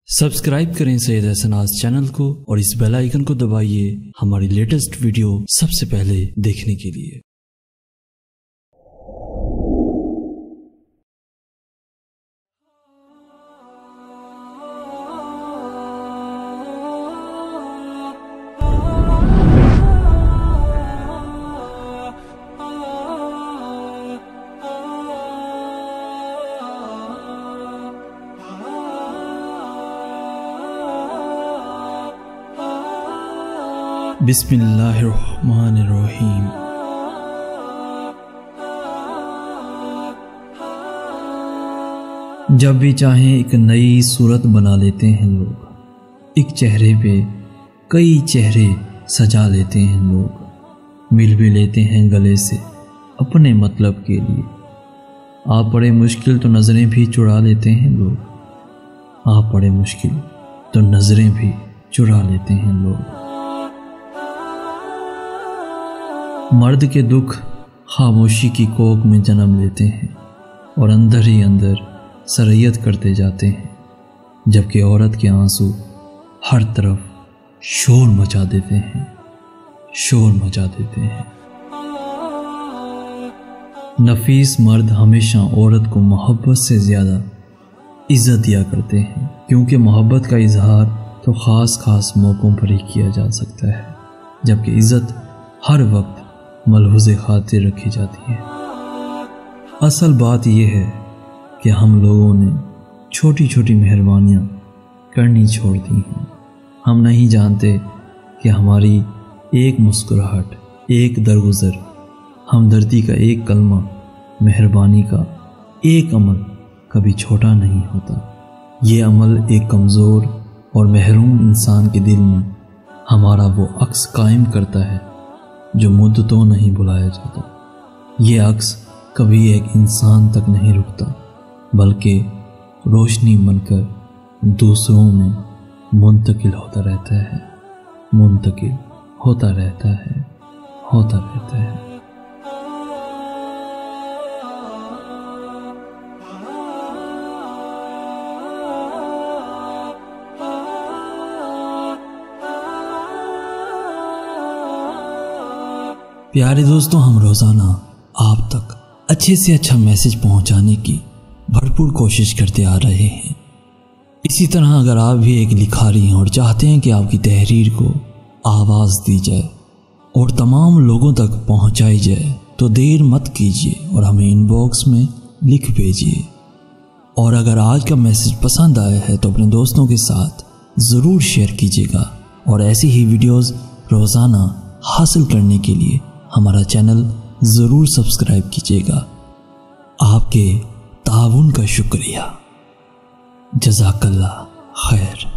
Subscribe کریں سید احسناز channel کو اور اس بیل آئیکن کو دبائیے ہماری لیٹسٹ ویڈیو سب سے پہلے دیکھنے کے لیے۔ بسم اللہ الرحمن الرحیم۔ جب بھی چاہیں ایک نئی صورت بنا لیتے ہیں لوگ، ایک چہرے پہ کئی چہرے سجا لیتے ہیں لوگ، مل بھی لیتے ہیں گلے سے اپنے مطلب کے لیے۔ آپ بڑے مشکل تو نظریں بھی چرا لیتے ہیں لوگ، آپ بڑے مشکل تو نظریں بھی چرا لیتے ہیں لوگ۔ مرد کے دکھ خاموشی کی کوکھ میں جنم لیتے ہیں اور اندر ہی اندر سرایت کرتے جاتے ہیں، جبکہ عورت کے آنسو ہر طرف شور مچا دیتے ہیں، شور مچا دیتے ہیں۔ نفیس مرد ہمیشہ عورت کو محبت سے زیادہ عزت دیا کرتے ہیں، کیونکہ محبت کا اظہار تو خاص موقعوں پر ہی کیا جا سکتا ہے، جبکہ عزت ہر وقت ملحوظ خاطر رکھی جاتی ہے۔ اصل بات یہ ہے کہ ہم لوگوں نے چھوٹی چھوٹی مہربانیاں کرنی چھوڑ دی ہیں۔ ہم نہیں جانتے کہ ہماری ایک مسکراہٹ، ایک درگزر، ہمدردی کا ایک کلمہ، مہربانی کا ایک عمل کبھی چھوٹا نہیں ہوتا۔ یہ عمل ایک کمزور اور محروم انسان کے دل میں ہمارا وہ عکس قائم کرتا ہے جو مدتوں نہیں بلایا جاتا۔ یہ عکس کبھی ایک انسان تک نہیں رکتا، بلکہ روشنی بن کر دوسروں میں منتقل ہوتا رہتا ہے، منتقل ہوتا رہتا ہے، ہوتا رہتا ہے۔ پیارے دوستوں، ہم روزانہ آپ تک اچھے سے اچھا میسج پہنچانے کی بھرپور کوشش کرتے آ رہے ہیں۔ اسی طرح اگر آپ بھی ایک لکھاری ہیں اور چاہتے ہیں کہ آپ کی تحریر کو آواز دی جائے اور تمام لوگوں تک پہنچائی جائے تو دیر مت کیجیے اور ہمیں ان باکس میں لکھ بھیجیے۔ اور اگر آج کا میسج پسند آیا ہے تو اپنے دوستوں کے ساتھ ضرور شیئر کیجیے گا، اور ایسی ہی ویڈیوز روزانہ حاصل کرنے کے لیے ہمارا چینل ضرور سبسکرائب کیجیے گا۔ آپ کے تعاون کا شکریہ۔ جزاک اللہ خیر۔